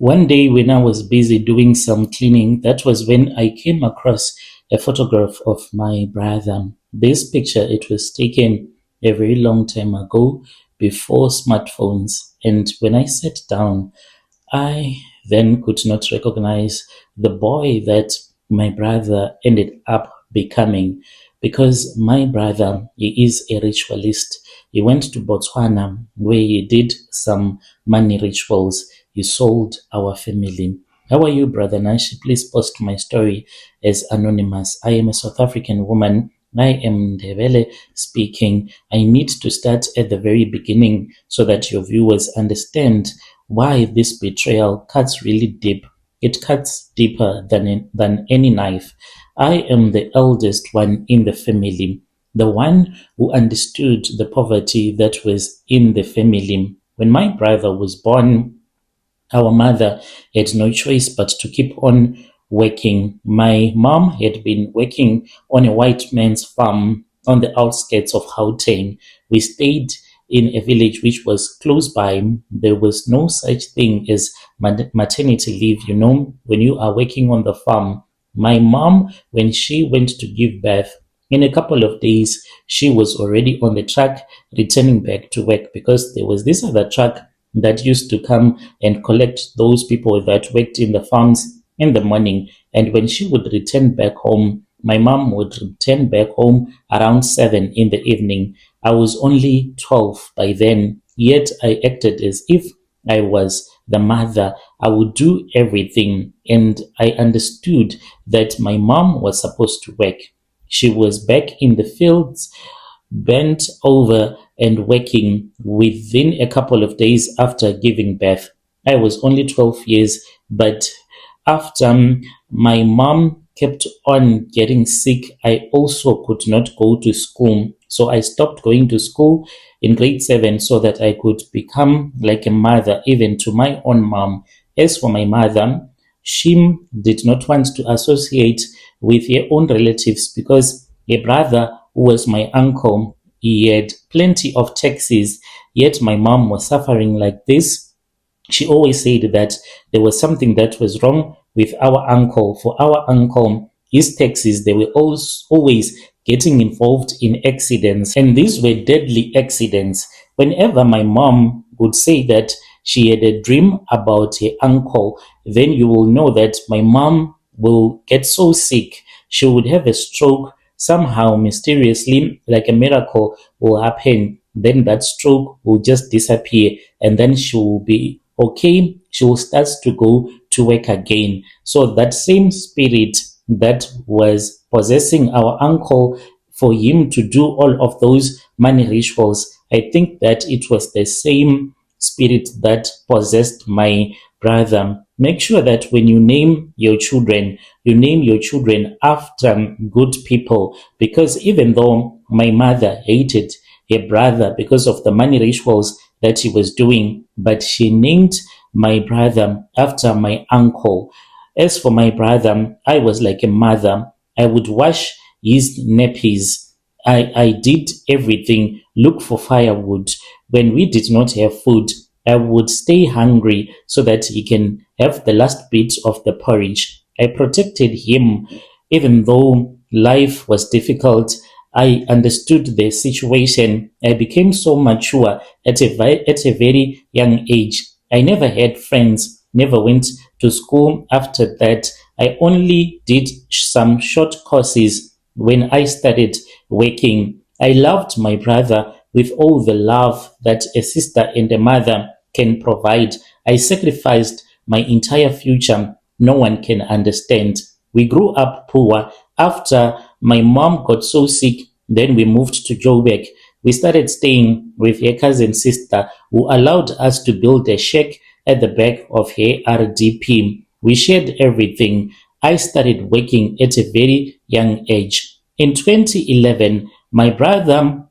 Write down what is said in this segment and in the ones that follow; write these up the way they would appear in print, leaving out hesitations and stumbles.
One day when I was busy doing some cleaning, that was when I came across a photograph of my brother. This picture, it was taken a very long time ago before smartphones. And when I sat down, I then could not recognize the boy that my brother ended up becoming, because my brother, he is a ritualist. He went to Botswana where he did some money rituals. He sold our family. How are you, Brother Nashi? Please post my story as anonymous. I am a South African woman. I am Ndebele speaking. I need to start at the very beginning so that your viewers understand why this betrayal cuts really deep. It cuts deeper than any knife. I am the eldest one in the family, the one who understood the poverty that was in the family. When my brother was born, our mother had no choice but to keep on working. My mom had been working on a white man's farm on the outskirts of Gauteng. We stayed in a village which was close by. There was no such thing as maternity leave, when you are working on the farm. My mom, when she went to give birth, in a couple of days, she was already on the truck returning back to work, because there was this other truck that used to come and collect those people that worked in the farms in the morning. And when she would return back home, my mom would return back home around 7 in the evening. I was only 12 by then, yet I acted as if I was the mother. I would do everything, and I understood that my mom was supposed to work. She was back in the fields, bent over and working within a couple of days after giving birth. I was only 12 years, but after my mom kept on getting sick, I also could not go to school. So I stopped going to school in grade 7 so that I could become like a mother even to my own mom. As for my mother, she did not want to associate with her own relatives, because her brother, who was my uncle, he had plenty of taxes, yet my mom was suffering like this. She always said that there was something that was wrong with our uncle. For our uncle, his taxes, they were always getting involved in accidents, and these were deadly accidents. Whenever my mom would say that she had a dream about her uncle, then you will know that my mom will get so sick. She would have a stroke. Somehow, mysteriously, like a miracle will happen. Then that stroke will just disappear, and then she will be okay. She will start to go to work again. So that same spirit that was possessing our uncle, for him to do all of those money rituals, I think that it was the same spirit that possessed my brother. Make sure that when you name your children, you name your children after good people, because even though my mother hated her brother because of the money rituals that he was doing, but she named my brother after my uncle. As for my brother, I was like a mother. I would wash his nappies. I did everything, look for firewood. When we did not have food, I would stay hungry so that he can have the last bit of the porridge. I protected him even though life was difficult. I understood the situation. I became so mature at a very young age. I never had friends, never went to school after that. I only did some short courses when I started working. I loved my brother with all the love that a sister and a mother can provide. I sacrificed my entire future. No one can understand. We grew up poor. After my mom got so sick, then we moved to Joburg. We started staying with her cousin sister, who allowed us to build a shack at the back of her RDP. We shared everything. I started working at a very young age. In 2011, my brother,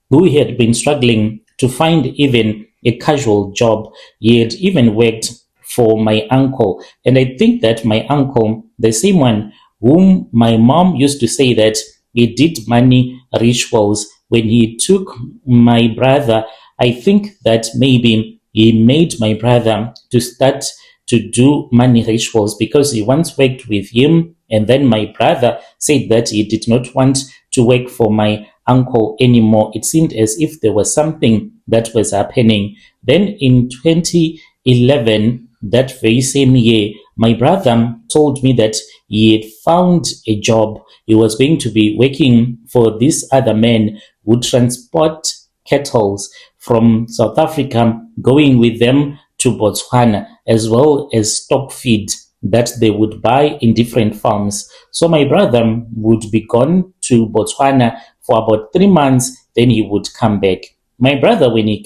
who had been struggling to find even a casual job, he had even worked for my uncle. And I think that my uncle, the same one whom my mom used to say that he did money rituals, when he took my brother, I think that maybe he made my brother to start to do money rituals because he once worked with him. And then my brother said that he did not want to work for my uncle anymore. It seemed as if there was something that was happening. Then in 2011, that very same year, my brother told me that he had found a job. He was going to be working for this other man who transport cattle from South Africa, going with them to Botswana, as well as stock feed that they would buy in different farms. So my brother would be gone to Botswana for about 3 months, then he would come back. My brother, when he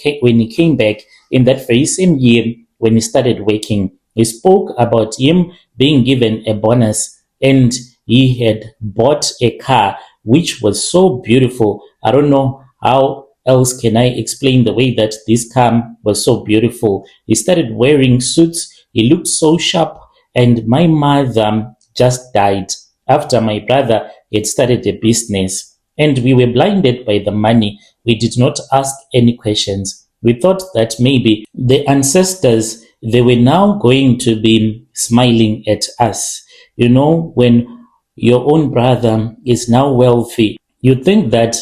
came back in that very same year, when he started working, he spoke about him being given a bonus, and he had bought a car which was so beautiful. I don't know how else can I explain the way that this car was so beautiful. He started wearing suits. He looked so sharp, and my mother just died after my brother had started a business. And we were blinded by the money. We did not ask any questions. We thought that maybe the ancestors, they were now going to be smiling at us. You know, when your own brother is now wealthy, you think that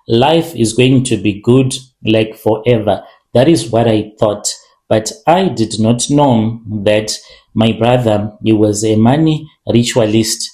life is going to be good like forever. That is what I thought. But I did not know that my brother, he was a money ritualist.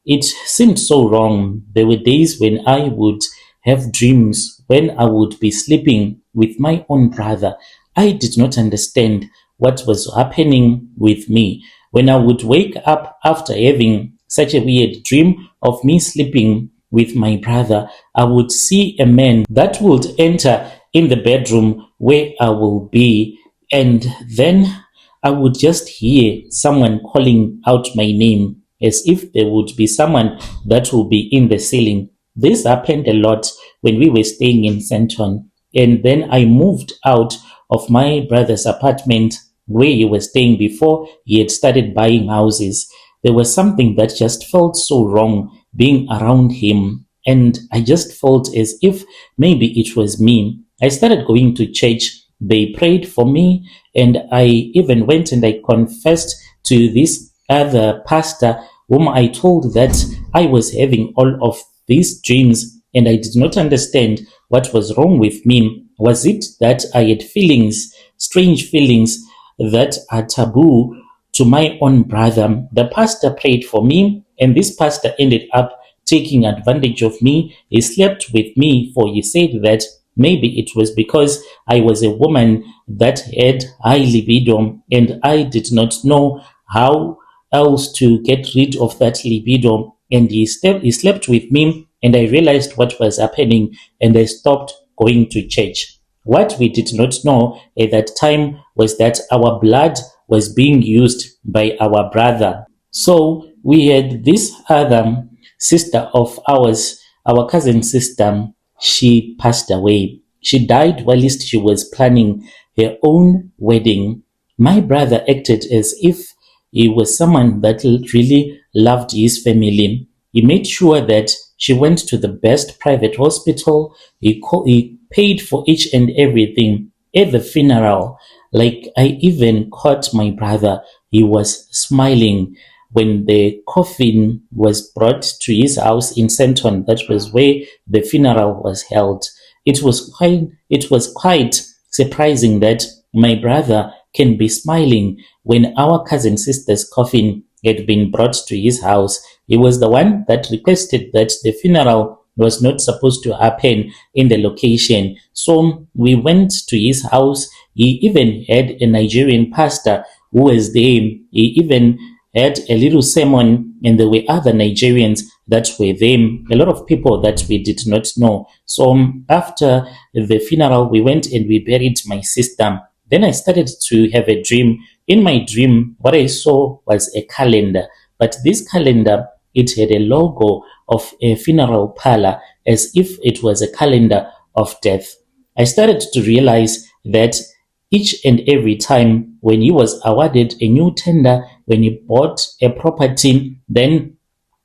It seemed so wrong. There were days when I would have dreams when I would be sleeping with my own brother. I did not understand what was happening with me. When I would wake up after having such a weird dream of me sleeping with my brother, I would see a man that would enter in the bedroom where I will be, and then I would just hear someone calling out my name as if there would be someone that will be in the ceiling. This happened a lot when we were staying in Centon. And then I moved out of my brother's apartment where he was staying before he had started buying houses. There was something that just felt so wrong being around him. And I just felt as if maybe it was me. I started going to church. They prayed for me, and I even went and I confessed to this other pastor whom I told that I was having all of these dreams and I did not understand what was wrong with me. Was it that I had feelings, strange feelings that are taboo to my own brother? The pastor prayed for me, and this pastor ended up taking advantage of me. He slept with me, for he said that maybe it was because I was a woman that had high libido and I did not know how else to get rid of that libido. And he slept with me, and I realized what was happening, and I stopped going to church. What we did not know at that time was that our blood was being used by our brother. So we had this other sister of ours, our cousin sister. She passed away. She died whilst she was planning her own wedding. My brother acted as if he was someone that really loved his family. He made sure that she went to the best private hospital. He paid for each and everything at the funeral. Like, I even caught my brother. He was smiling when the coffin was brought to his house in Centon. That was where the funeral was held. It was quite surprising that my brother can be smiling when our cousin sister's coffin had been brought to his house. He was the one that requested that the funeral was not supposed to happen in the location. So we went to his house. He even had a Nigerian pastor who was there. He even had a little sermon, and there were other Nigerians that were there, a lot of people that we did not know. So after the funeral, we went and we buried my sister. Then I started to have a dream. In my dream, what I saw was a calendar, but this calendar, it had a logo of a funeral parlor, as if it was a calendar of death. I started to realize that each and every time when he was awarded a new tender, when he bought a property, then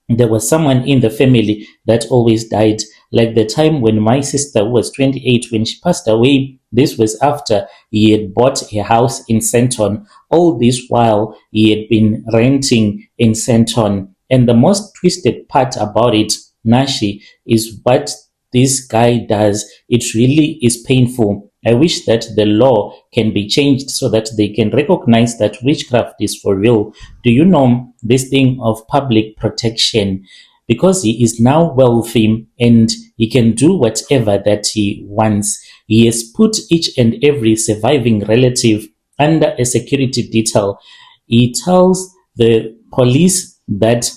there was someone in the family that always died. Like the time when my sister was 28, when she passed away, This was after he had bought a house in Senton. All this while, he had been renting in Senton. And the most twisted part about it, Nashi, is what this guy does. It really is painful. I wish that the law can be changed so that they can recognize that witchcraft is for real. Do you know this thing of public protection? Because he is now wealthy and he can do whatever that he wants. He has put each and every surviving relative under a security detail. He tells the police that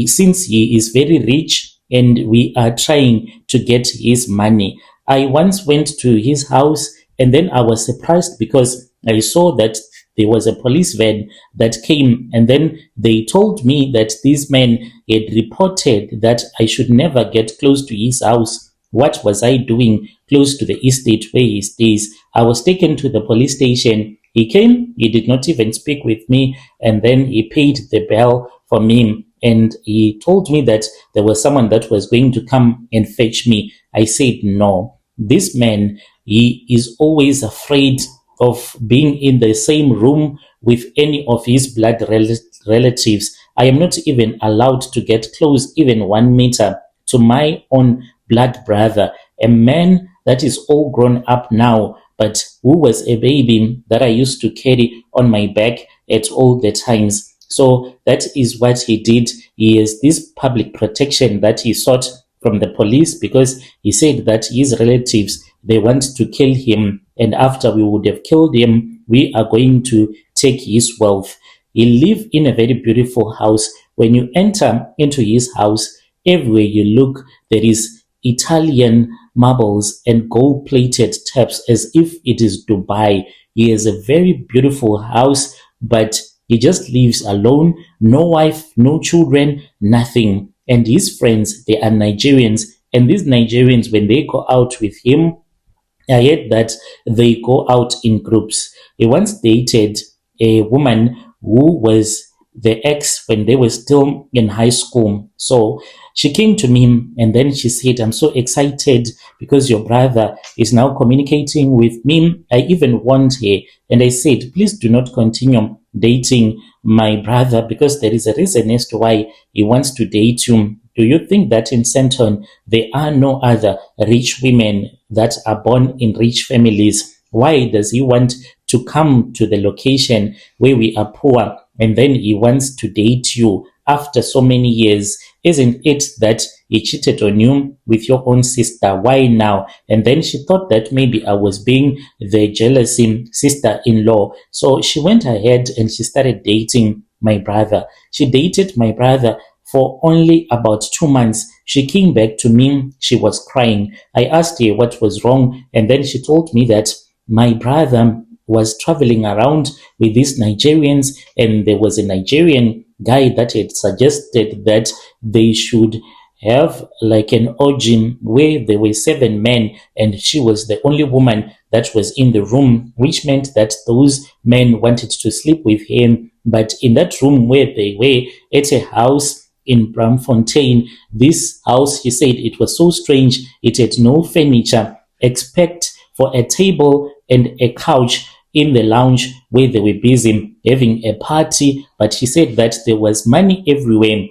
since he is very rich and we are trying to get his money. I once went to his house and then I was surprised because I saw that there was a police van that came, and then they told me that these men had reported that I should never get close to his house. What was I doing close to the estate where he stays? I was taken to the police station. He came, he did not even speak with me, and then he paid the bill for me. And he told me that there was someone that was going to come and fetch me. I said no. This man, he is always afraid of being in the same room with any of his blood relatives. I am not even allowed to get close even 1 meter to my own blood brother, a man that is all grown up now, but who was a baby that I used to carry on my back at all the times. So that is what he did. He has this public protection that he sought from the police because he said that his relatives, they want to kill him, and after we would have killed him, we are going to take his wealth. He lives in a very beautiful house. When you enter into his house, everywhere you look, there is Italian marbles and gold-plated taps as if it is Dubai. He has a very beautiful house, but he just lives alone, no wife, no children, nothing. And his friends, they are Nigerians. And these Nigerians, when they go out with him, I heard that they go out in groups. He once dated a woman who was the ex when they were still in high school. So she came to me and then she said, I'm so excited because your brother is now communicating with me. I even warned her and I said, please do not continue dating my brother because there is a reason as to why he wants to date you. Do you think that in Senton there are no other rich women that are born in rich families? Why does he want to come to the location where we are poor and then he wants to date you after so many years? Isn't it that he cheated on you with your own sister? Why now? And then she thought that maybe I was being the jealousy sister-in-law. So she went ahead and she started dating my brother. She dated my brother for only about 2 months. She came back to me. She was crying. I asked her what was wrong. And then she told me that my brother was traveling around with these Nigerians, and there was a Nigerian guy that had suggested that they should have like an orgy where there were 7 men and she was the only woman that was in the room, which meant that those men wanted to sleep with him. But in that room where they were at a house in Bramfontein, this house, he said it was so strange. It had no furniture except for a table and a couch in the lounge where they were busy having a party. But he said that there was money everywhere.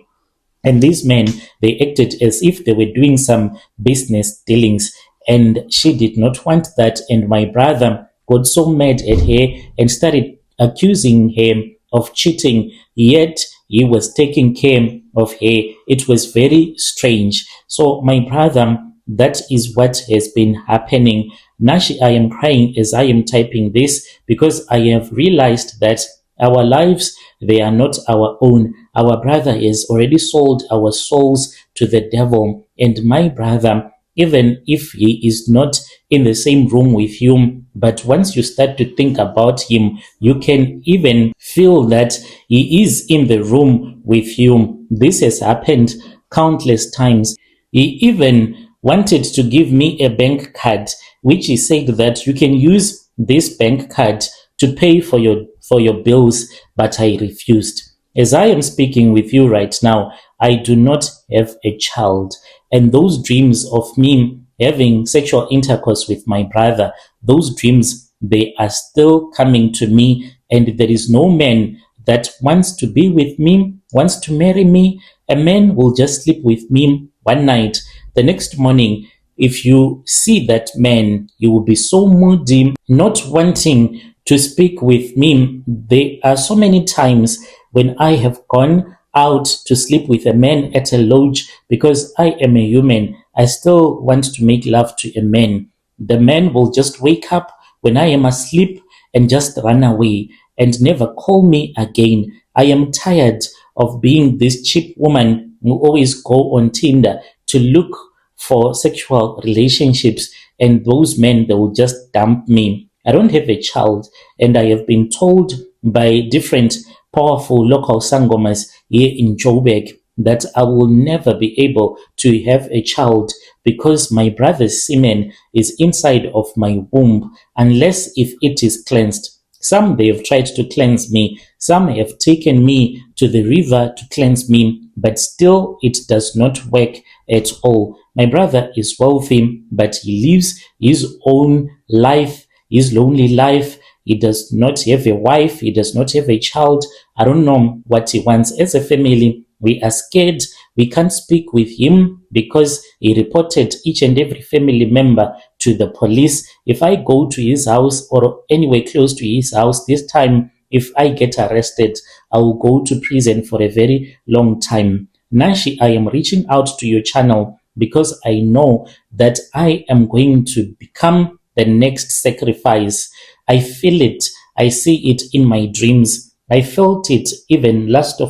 And these men, they acted as if they were doing some business dealings. And she did not want that. And my brother got so mad at her and started accusing him of cheating. Yet he was taking care of her. It was very strange. So my brother, that is what has been happening. Nashi, I am crying as I am typing this because I have realized that our lives, they are not our own. Our brother has already sold our souls to the devil. And my brother, even if he is not in the same room with you, but once you start to think about him, you can even feel that he is in the room with you. This has happened countless times. He even wanted to give me a bank card, which he said that you can use this bank card to pay for your bills, but I refused. As I am speaking with you right now, I do not have a child, and those dreams of me having sexual intercourse with my brother, those dreams, they are still coming to me, and there is no man that wants to be with me, wants to marry me. A man will just sleep with me one night. The next morning, if you see that man, you will be so moody, not wanting to speak with me. There are so many times when I have gone out to sleep with a man at a lodge because I am a human. I still want to make love to a man. The man will just wake up when I am asleep and just run away and never call me again. I am tired of being this cheap woman who always go on Tinder to look for sexual relationships, and those men, they will just dump me. I don't have a child, and I have been told by different powerful local sangomas here in Joburg that I will never be able to have a child because my brother's semen is inside of my womb unless if it is cleansed. Some, they have tried to cleanse me. Some have taken me to the river to cleanse me, but still it does not work at all. My brother is wealthy, but he lives his own life, his lonely life. He does not have a wife. He does not have a child. I don't know what he wants. As a family, we are scared. We can't speak with him because he reported each and every family member to the police. If I go to his house or anywhere close to his house this time, if I get arrested, I will go to prison for a very long time. Nashi, I am reaching out to your channel because I know that I am going to become the next sacrifice. I feel it. I see it in my dreams. I felt it even last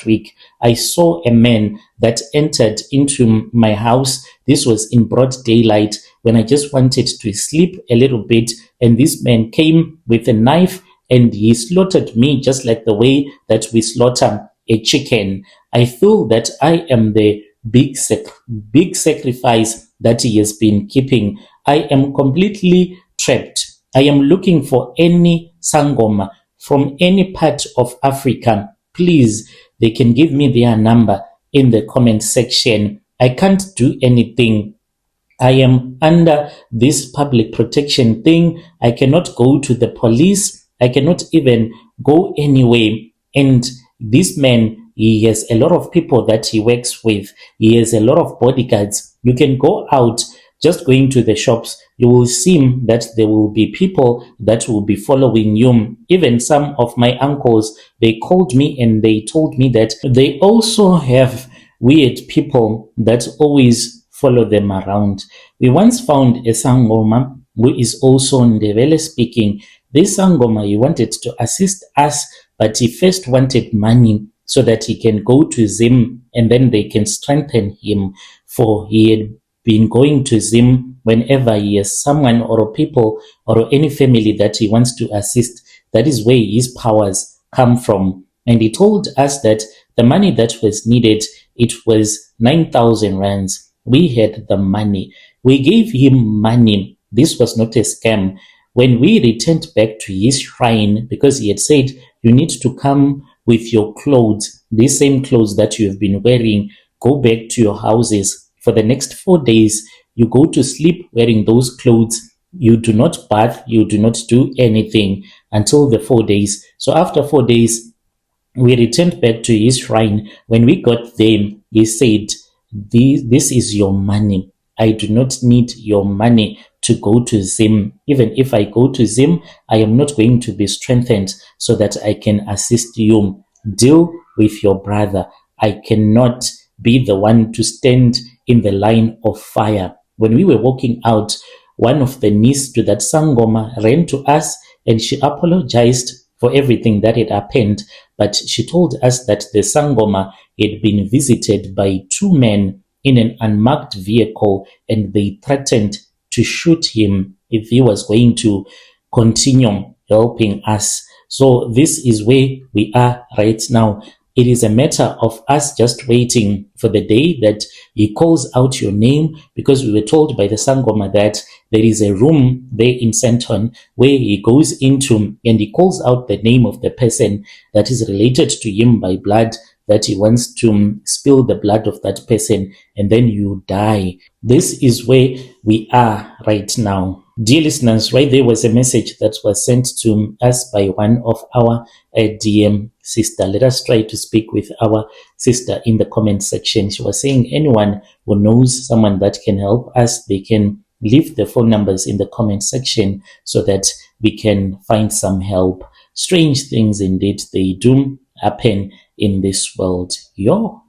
week. I saw a man that entered into my house. This was in broad daylight when I just wanted to sleep a little bit. And this man came with a knife and he slaughtered me just like the way that we slaughter a chicken. I feel that I am the big sacrifice that he has been keeping. I am completely trapped. I am looking for any sangoma from any part of Africa. Please, they can give me their number in the comment section. I can't do anything. I am under this public protection thing. I cannot go to the police. I cannot even go anywhere. And this man, he has a lot of people that he works with. He has a lot of bodyguards. You can go out, just going to the shops, you will see that there will be people that will be following you. Even some of my uncles, they called me and they told me that they also have weird people that always follow them around. We once found a sangoma who is also Ndebele speaking. This sangoma, he wanted to assist us, but he first wanted money so that he can go to Zim and then they can strengthen him, for he had been going to Zim whenever he has someone or people or any family that he wants to assist. That is where his powers come from. And he told us that the money that was needed, it was 9,000 rands. We had the money. We gave him money. This was not a scam. When we returned back to his shrine, because he had said, you need to come with your clothes, these same clothes that you have been wearing, go back to your houses. For the next 4 days, you go to sleep wearing those clothes. You do not bath. You do not do anything until the 4 days. So after 4 days, we returned back to his shrine. When we got there, he said, this is your money. I do not need your money to go to Zim. Even if I go to Zim, I am not going to be strengthened so that I can assist you. Deal with your brother. I cannot be the one to stand in the line of fire. When we were walking out, one of the niece to that sangoma ran to us and she apologized for everything that had happened. But she told us that the sangoma had been visited by 2 men in an unmarked vehicle and they threatened to shoot him if he was going to continue helping us. So this is where we are right now. It is a matter of us just waiting for the day that he calls out your name, because we were told by the Sangoma that there is a room there in Senton where he goes into and he calls out the name of the person that is related to him by blood, that he wants to spill the blood of that person, and then you die. This is where we are right now. Dear listeners, right there was a message that was sent to us by one of our DM sister. Let us try to speak with our sister in the comment section. She was saying anyone who knows someone that can help us, they can leave the phone numbers in the comment section so that we can find some help. Strange things indeed, they do happen in this world. Yo.